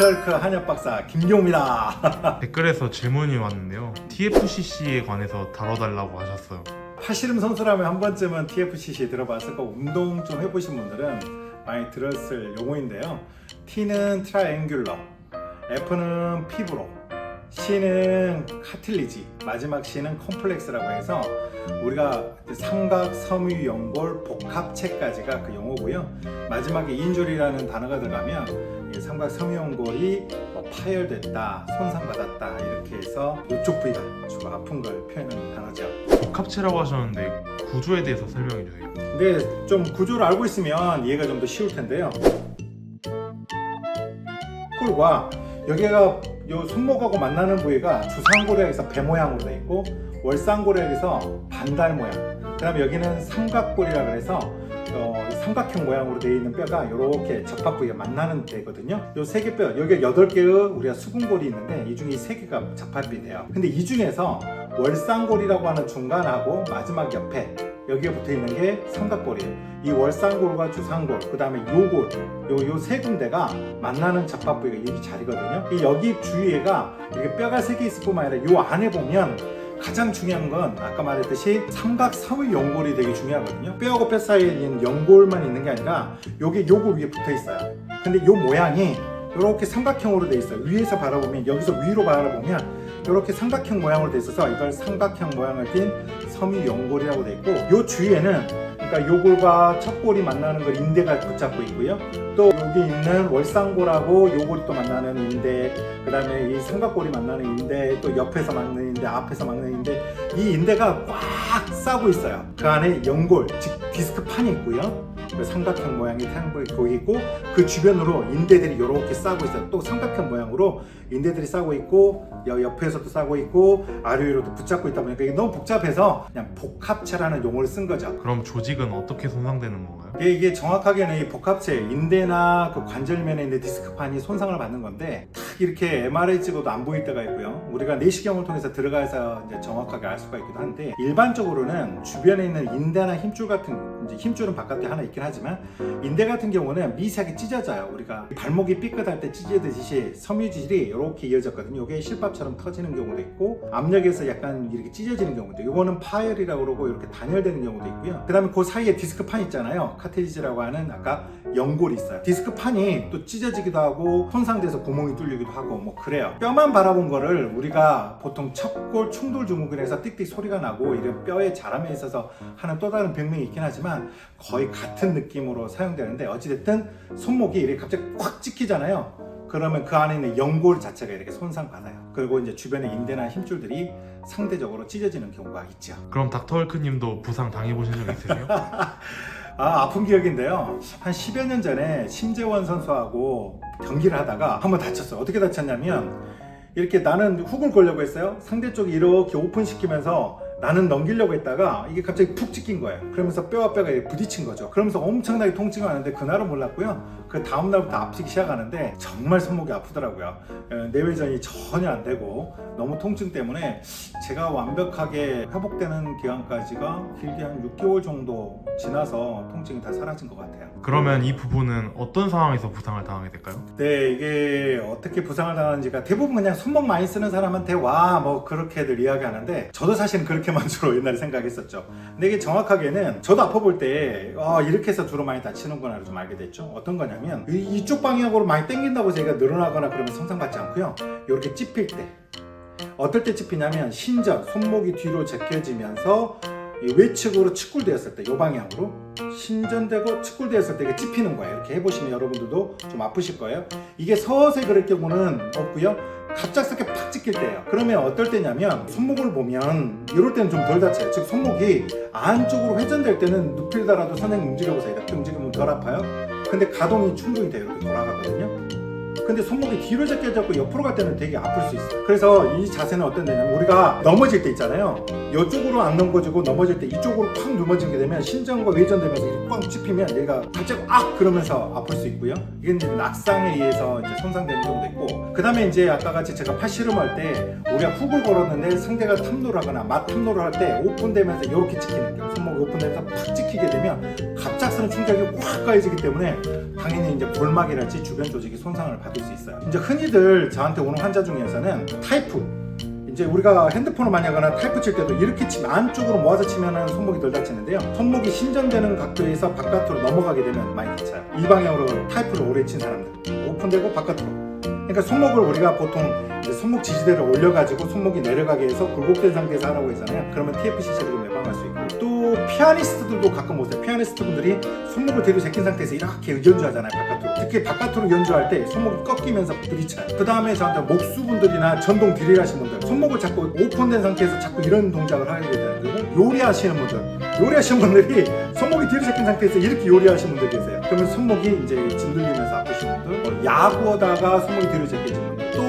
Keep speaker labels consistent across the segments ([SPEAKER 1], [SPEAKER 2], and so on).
[SPEAKER 1] 닥터헬크 한의학박사 김경호입니다.
[SPEAKER 2] 댓글에서 질문이 왔는데요. TFCC에 관해서 다뤄달라고 하셨어요.
[SPEAKER 1] 팔씨름 선수라면 한 번쯤은 TFCC 들어봤을 거고 운동 좀 해보신 분들은 많이 들었을 용어인데요. T는 트라이앵귤러, F는 피브로, C는 카틸리지, 마지막 C는 컴플렉스라고 해서 우리가 삼각, 섬유, 연골, 복합체까지가 그 용어고요. 마지막에 인줄이라는 단어가 들어가면 이 삼각, 섬유, 연골이 파열됐다, 손상받았다 이렇게 해서 이쪽 부위가 주로 아픈 걸 표현하는 단어죠.
[SPEAKER 2] 복합체라고 하셨는데 구조에 대해서 설명해 주세요.
[SPEAKER 1] 근데 좀 구조를 알고 있으면 이해가 좀 더 쉬울 텐데요. 꿀과 여기가 요 손목하고 만나는 부위가 주상골약에서 배 모양으로 되어 있고 월상골약에서 반달 모양, 그 다음에 여기는 삼각골이라 그래서 삼각형 모양으로 되어 있는 뼈가 이렇게 접합 부위가 만나는 데거든요. 요 세 개 뼈, 여기 8개의 우리가 수근골이 있는데 이 중에 3개가 접합이 돼요. 근데 이 중에서 월상골이라고 하는 중간하고 마지막 옆에 여기에 붙어 있는 게 삼각골이에요. 이 월상골과 주상골, 그 다음에 요골, 요 세 군데가 만나는 접합 부위가 여기 자리거든요. 이 여기 주위에가 이렇게 뼈가 3개 있을 뿐만 아니라 요 안에 보면 가장 중요한 건 아까 말했듯이 삼각, 섬유, 연골이 되게 중요하거든요. 뼈하고 뼈 사이에 있는 연골만 있는 게 아니라 요게 요골 위에 붙어 있어요. 근데 요 모양이 이렇게 삼각형으로 돼 있어요. 위에서 바라보면, 여기서 위로 바라보면 이렇게 삼각형 모양으로 돼 있어서 이걸 삼각형 모양을 띈 섬유 연골이라고 돼 있고, 요 주위에는 그러니까 요골과 척골이 만나는 걸 인대가 붙잡고 있고요. 또 여기 있는 월상골하고 요골이 또 만나는 인대, 그 다음에 이 삼각골이 만나는 인대, 또 옆에서 막는 인대, 앞에서 막는 인대, 이 인대가 꽉 싸고 있어요. 그 안에 연골, 즉 디스크판이 있고요. 삼각형 모양의 태양골이 거기 있고 그 주변으로 인대들이 이렇게 싸고 있어요. 또 삼각형 모양으로 인대들이 싸고 있고 옆에서도 싸고 있고 아래위로도 붙잡고 있다 보니까 이게 너무 복잡해서 그냥 복합체라는 용어를 쓴 거죠.
[SPEAKER 2] 그럼 조직은 어떻게 손상되는 건가요?
[SPEAKER 1] 이게 정확하게는 이 복합체, 인대나 그 관절면에 있는 디스크판이 손상을 받는 건데 딱 이렇게 MRI 찍어도 안 보일 때가 있고요. 우리가 내시경을 통해서 들어가서 이제 정확하게 알 수가 있기도 한데, 일반적으로는 주변에 있는 인대나 힘줄 같은, 이제 힘줄은 바깥에 하나 있긴 하지만 인대 같은 경우는 미세하게 찢어져요. 우리가 발목이 삐끗할 때 찢어지듯이 섬유질이 이렇게 이어졌거든요. 이게 실밥처럼 터지는 경우도 있고 압력에서 약간 이렇게 찢어지는 경우도 있고, 이거는 파열이라고 그러고 이렇게 단열되는 경우도 있고요. 그 다음에 그 사이에 디스크판 있잖아요. 카틸리지라고 하는 아까 연골이 있어요. 디스크판이 또 찢어지기도 하고 손상돼서 구멍이 뚫리기도 하고 뭐 그래요. 뼈만 바라본 거를 우리가 보통 척골 충돌 주무근에서 띡띡 소리가 나고 이런 뼈의 자람에 있어서 하는 또 다른 병명이 있긴 하지만 거의 같은 느낌으로 사용되는데, 어찌됐든 손목이 이렇게 갑자기 꽉 찍히잖아요. 그러면 그 안에 있는 연골 자체가 이렇게 손상받아요. 그리고 이제 주변의 인대나 힘줄들이 상대적으로 찢어지는 경우가 있죠.
[SPEAKER 2] 그럼 닥터월크님도 부상 당해보신 적 있으세요?
[SPEAKER 1] 아픈 기억인데요. 한 10여 년 전에 심재원 선수하고 경기를 하다가 한번 다쳤어요. 어떻게 다쳤냐면, 이렇게 나는 훅을 걸려고 했어요. 상대 쪽이 이렇게 오픈시키면서 나는 넘기려고 했다가 이게 갑자기 푹 찍힌 거예요. 그러면서 뼈와 뼈가 부딪힌 거죠. 그러면서 엄청나게 통증이 왔는데 그날은 몰랐고요. 그 다음날부터 아프기 시작하는데 정말 손목이 아프더라고요. 내외전이 전혀 안 되고 너무 통증 때문에 제가 완벽하게 회복되는 기간까지가 길게 한 6개월 정도 지나서 통증이 다 사라진 것 같아요.
[SPEAKER 2] 그러면 이 부분은 어떤 상황에서 부상을 당하게 될까요?
[SPEAKER 1] 네, 이게 어떻게 부상을 당하는지가 대부분 그냥 손목 많이 쓰는 사람한테 와 뭐 그렇게들 이야기하는데, 저도 사실은 그렇게만 주로 옛날에 생각했었죠. 근데 이게 정확하게는 저도 아파 볼 때 이렇게 해서 주로 많이 다치는구나 좀 알게 됐죠. 어떤 거냐면 이쪽 방향으로 많이 당긴다고 제가 늘어나거나 그러면 손상받지 않고요. 이렇게 찝힐 때, 어떨 때 찝히냐면 신전, 손목이 뒤로 제껴지면서 외측으로 측굴되었을 때, 이 방향으로 신전되고 측굴되었을 때 이게 찝히는 거예요. 이렇게 해보시면 여러분들도 좀 아프실 거예요. 이게 서서히 그럴 경우는 없고요. 갑작스럽게 팍 찍힐 때예요. 그러면 어떨 때냐면 손목을 보면 이럴 때는 좀 덜 다쳐요. 즉 손목이 안쪽으로 회전될 때는 눕힐더라도 선생님 움직여보세요. 이렇게 움직이면 덜 아파요. 근데 가동이 충분히 돼요. 이렇게 돌아가거든요. 근데 손목이 뒤로 제껴졌고 옆으로 갈 때는 되게 아플 수 있어요. 그래서 이 자세는 어떤 데냐면, 우리가 넘어질 때 있잖아요. 이쪽으로 안 넘어지고 넘어질 때 이쪽으로 팍 넘어지게 되면 신전과 외전되면서 이렇게 꽉 찝히면 얘가 갑자기 그러면서 아플 수 있고요. 이게 이제 낙상에 의해서 이제 손상되는 경우도 있고, 그 다음에 이제 아까 같이 제가 팔씨름 할 때 우리가 훅을 걸었는데 상대가 탑노를 하거나 맞 탑노를 할 때 오픈되면서 이렇게 찍히는 경우, 손목이 오픈되면서 팍 찍히게 되면 갑작 갑작스러운 충격이 확 가해지기 때문에 당연히 이제 골막이랄지 주변 조직이 손상을 받을 수 있어요. 이제 흔히들 저한테 오는 환자 중에서는 타이프, 이제 우리가 핸드폰을 많이 하거나 타이프 칠 때도 이렇게 치면 안쪽으로 모아서 치면은 손목이 덜 다치는데요. 손목이 신전되는 각도에서 바깥으로 넘어가게 되면 많이 다쳐요. 이 방향으로 타이프를 오래 친 사람들, 오픈되고 바깥으로. 그러니까 손목을 우리가 보통 이제 손목 지지대를 올려가지고 손목이 내려가게 해서 굴곡된 상태에서 하라고 하잖아요. 그러면 TFCC를 예방할 수 있고, 또 피아니스트들도 가끔 보세요. 피아니스트 분들이 손목을 뒤로 제낀 상태에서 이렇게 연주하잖아요. 바깥으로. 특히 바깥으로 연주할 때 손목이 꺾이면서 부딪혀요. 그 다음에 저한테 목수분들이나 전동 드릴 하시는 분들, 손목을 자꾸 오픈된 상태에서 자꾸 이런 동작을 하게 되는 거고, 요리하시는 분들이 손목이 뒤로 제낀 상태에서 이렇게 요리하시는 분들 계세요. 그러면 손목이 이제 진들리면서 아프신 분들, 야구하다가 손목이 뒤로 제껴진 분들, 또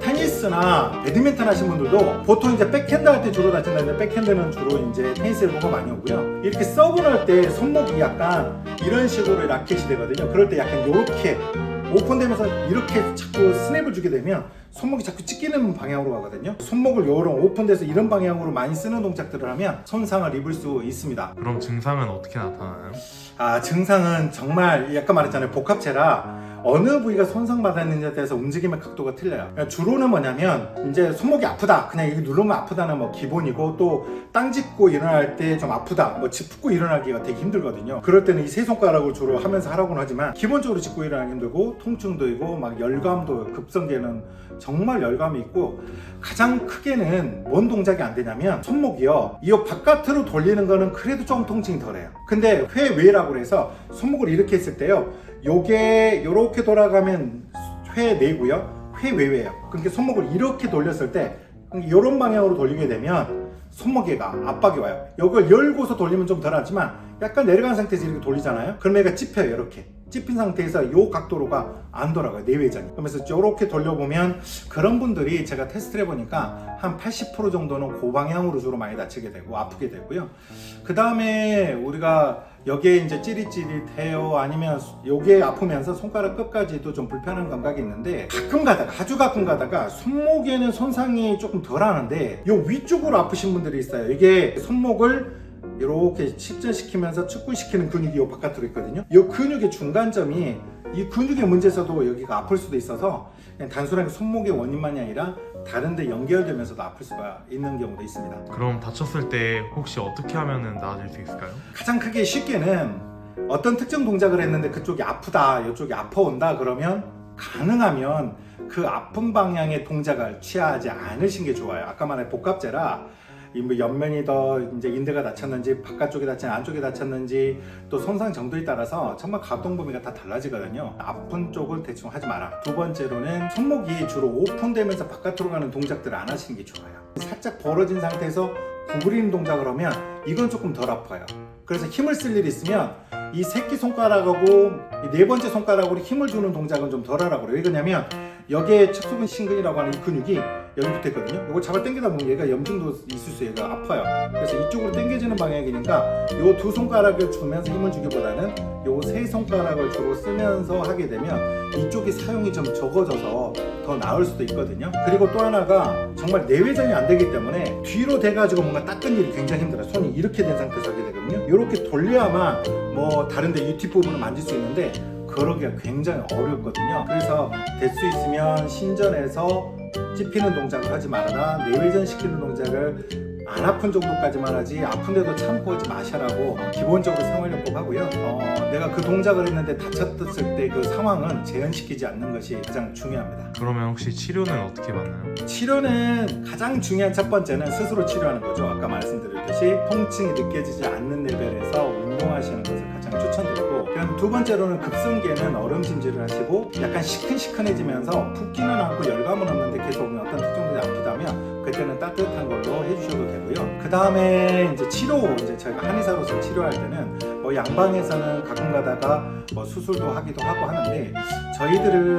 [SPEAKER 1] 테니스나 배드민턴 하시는 분들도 보통 이제 백핸드 할 때 주로 다친다는데, 백핸드는 주로 이제 테니스 엘보가 많이 오고요. 이렇게 서브를 할 때 손목이 약간 이런 식으로 라켓이 되거든요. 그럴 때 약간 이렇게 오픈되면서 이렇게 자꾸 스냅을 주게 되면 손목이 자꾸 찢기는 방향으로 가거든요. 손목을 이런 오픈돼서 이런 방향으로 많이 쓰는 동작들을 하면 손상을 입을 수 있습니다.
[SPEAKER 2] 그럼 증상은 어떻게 나타나요?
[SPEAKER 1] 증상은 정말 아까 말했잖아요. 복합체라 어느 부위가 손상받았는지에 따라서 움직임의 각도가 틀려요. 그러니까 주로는 뭐냐면 이제 손목이 아프다, 그냥 이렇게 누르면 아프다는 뭐 기본이고, 또 땅 짚고 일어날 때 좀 아프다, 뭐 짚고 일어나기가 되게 힘들거든요. 그럴 때는 이 세 손가락을 주로 하면서 하라고는 하지만 기본적으로 짚고 일어나기 힘들고, 통증도 있고 막 열감도 급성되는, 정말 열감이 있고, 가장 크게는 뭔 동작이 안 되냐면 손목이요, 이 바깥으로 돌리는 거는 그래도 조금 통증이 덜해요. 근데 회외라고 해서 손목을 이렇게 했을 때요, 요게 이렇게 돌아가면 회내고요, 회외예요. 그러니까 손목을 이렇게 돌렸을 때 이런 방향으로 돌리게 되면 손목에가 압박이 와요. 이걸 열고서 돌리면 좀 덜하지만 약간 내려간 상태에서 이렇게 돌리잖아요. 그러면 얘가 찝혀요. 이렇게 찝힌 상태에서 이 각도로가 안 돌아가요, 내외전이. 그러면서 이렇게 돌려보면 그런 분들이 제가 테스트를 해보니까 한 80% 정도는 그 방향으로 주로 많이 다치게 되고 아프게 되고요. 그 다음에 우리가 여기에 이제 찌릿찌릿해요, 아니면 여기에 아프면서 손가락 끝까지도 좀 불편한 감각이 있는데, 가끔 가다가, 아주 가끔 가다가 손목에는 손상이 조금 덜 하는데 요 위쪽으로 아프신 분들이 있어요. 이게 손목을 이렇게 십전시키면서 축구시키는 근육이 요 바깥으로 있거든요. 이 근육의 중간점이, 이 근육의 문제에서도 여기가 아플 수도 있어서 그냥 단순하게 손목의 원인만이 아니라 다른 데 연결되면서도 아플 수가 있는 경우도 있습니다.
[SPEAKER 2] 그럼 다쳤을 때 혹시 어떻게 하면 나아질 수 있을까요?
[SPEAKER 1] 가장 크게 쉽게는 어떤 특정 동작을 했는데 그쪽이 아프다, 이쪽이 아파온다 그러면 가능하면 그 아픈 방향의 동작을 취하지 않으신 게 좋아요. 아까 말한 복합제라 뭐 옆면이 더 이제 인대가 다쳤는지, 바깥쪽이 다쳤는지, 안쪽이 다쳤는지, 또 손상 정도에 따라서 정말 가동 범위가 다 달라지거든요. 아픈 쪽을 대충 하지 마라. 두 번째로는 손목이 주로 오픈되면서 바깥으로 가는 동작들을 안 하시는 게 좋아요. 살짝 벌어진 상태에서 구부리는 동작을 하면 이건 조금 덜 아파요. 그래서 힘을 쓸 일이 있으면 이 새끼손가락하고 이 네 번째 손가락으로 힘을 주는 동작은 좀 덜 하라고 그래요. 왜 그러냐면 여기에 측소근 신근이라고 하는 이 근육이 여기 붙어 있거든요. 이걸 잡아 당기다 보면 얘가 염증도 있을 수, 얘가 아파요. 그래서 이쪽으로 당겨지는 방향이니까 이 두 손가락을 주면서 힘을 주기보다는 이 세 손가락을 주로 쓰면서 하게 되면 이쪽이 사용이 좀 적어져서 더 나을 수도 있거든요. 그리고 또 하나가 정말 내외전이 안 되기 때문에 뒤로 돼가지고 뭔가 닦은 일이 굉장히 힘들어요. 손이 이렇게 된 상태에서 하게 되거든요. 이렇게 돌려야만 뭐 다른데 이 뒷부분을 만질 수 있는데 그러기가 굉장히 어렵거든요. 그래서 될 수 있으면 신전에서 찝히는 동작을 하지 말아라, 내외전 시키는 동작을 안 아픈 정도까지만 하지 아픈데도 참고 하지 마시라고 기본적으로 생활요법 하고요. 내가 그 동작을 했는데 다쳤을 때 그 상황은 재현시키지 않는 것이 가장 중요합니다.
[SPEAKER 2] 그러면 혹시 치료는 어떻게 받나요?
[SPEAKER 1] 치료는 가장 중요한 첫 번째는 스스로 치료하는 거죠. 아까 말씀드렸듯이 통증이 느껴지지 않는 레벨에서 운동하시는 것을 가장 추천드리고, 그럼 두 번째로는 급성기에는 얼음찜질을 하시고 약간 시큰시큰해지면서 붓기는 않고 열감은 없는데 계속 어떤 특정 부분이 아프다면 그때는 따뜻한 걸로 해주셔도 되고요. 그 다음에 이제 치료, 이제 저희가 한의사로서 치료할 때는 뭐 양방에서는 가끔 가다가 뭐 수술도 하기도 하고 하는데, 저희들은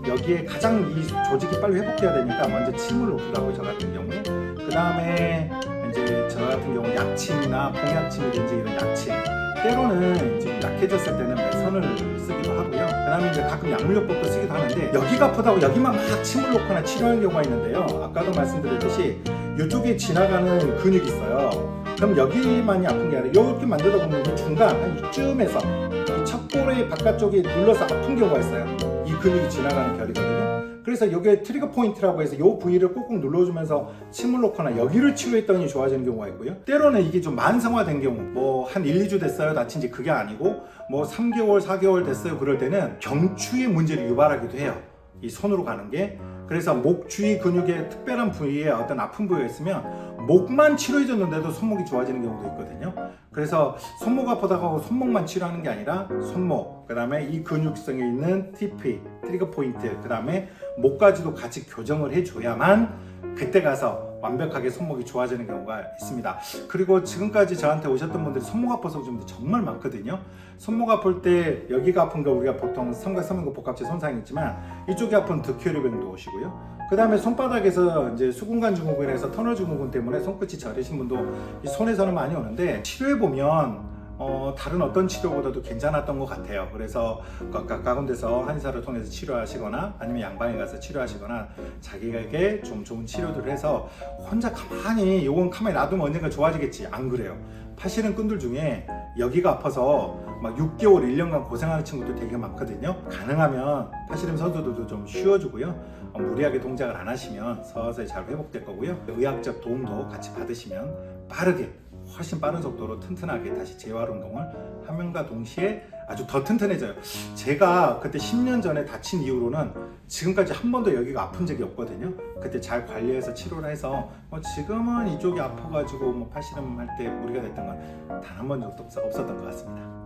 [SPEAKER 1] 여기에 가장 이 조직이 빨리 회복돼야 되니까 먼저 침을 놓기도 하고, 저 같은 경우에 그 다음에 이제 저 같은 경우 약침이나 봉약침이든지 이런 약침, 때로는 이제 약해졌을 때는 매선을 쓰기도 하고요. 그 다음에 이제 가끔 약물요법도 쓰기도 하는데, 여기가 아프다고 여기만 막 침을 놓거나 치료하는 경우가 있는데요. 아까도 말씀드렸듯이 이쪽에 지나가는 근육이 있어요. 그럼 여기만이 아픈 게 아니라 이렇게 만들다 보면 이 중간 한 이쯤에서 이 척골의 바깥쪽이 눌러서 아픈 경우가 있어요. 이 근육이 지나가는 결이거든요. 그래서 여기에 트리거 포인트라고 해서 이 부위를 꾹꾹 눌러주면서 침을 놓거나 여기를 치료했더니 좋아지는 경우가 있고요. 때로는 이게 좀 만성화된 경우, 뭐 한 1, 2주 됐어요 다친 지 그게 아니고 뭐 3개월, 4개월 됐어요 그럴 때는 경추의 문제를 유발하기도 해요. 이 손으로 가는 게. 그래서 목 주위 근육의 특별한 부위에 어떤 아픈 부위가 있으면 목만 치료해줬는데도 손목이 좋아지는 경우도 있거든요. 그래서 손목 아프다고 손목만 치료하는 게 아니라 손목, 그 다음에 이 근육성에 있는 TP, 트리거 포인트, 그 다음에 목까지도 같이 교정을 해줘야만 그때 가서 완벽하게 손목이 좋아지는 경우가 있습니다. 그리고 지금까지 저한테 오셨던 분들이 손목 아파서 오신 분들이 정말 많거든요. 손목 아플 때 여기가 아픈 거 우리가 보통 삼각삼면근 복합체 손상이 있지만 이쪽이 아픈 득혈유병도 오시고요. 그 다음에 손바닥에서 이제 수근관 증후군에서 터널 증후군 때문에 손끝이 저리신 분도 이 손에서는 많이 오는데 치료해보면 다른 어떤 치료보다도 괜찮았던 것 같아요. 그래서 가까운 데서 한의사를 통해서 치료하시거나 아니면 양방에 가서 치료하시거나 자기에게 좀 좋은 치료들을 해서 혼자 가만히 이건 가만히 놔두면 언젠가 좋아지겠지. 안 그래요. 파시는 끈들 중에 여기가 아파서 막 6개월, 1년간 고생하는 친구도 되게 많거든요. 가능하면 파시름 선수들도 좀 쉬어주고요. 무리하게 동작을 안 하시면 서서히 잘 회복될 거고요. 의학적 도움도 같이 받으시면 빠르게 훨씬 빠른 속도로 튼튼하게 다시 재활 운동을 하면과 동시에 아주 더 튼튼해져요. 제가 그때 10년 전에 다친 이후로는 지금까지 한 번도 여기가 아픈 적이 없거든요. 그때 잘 관리해서 치료를 해서 지금은 이쪽이 아파가지고 파시름 할 때 무리가 됐던 건 단 한 번도 없었던 것 같습니다.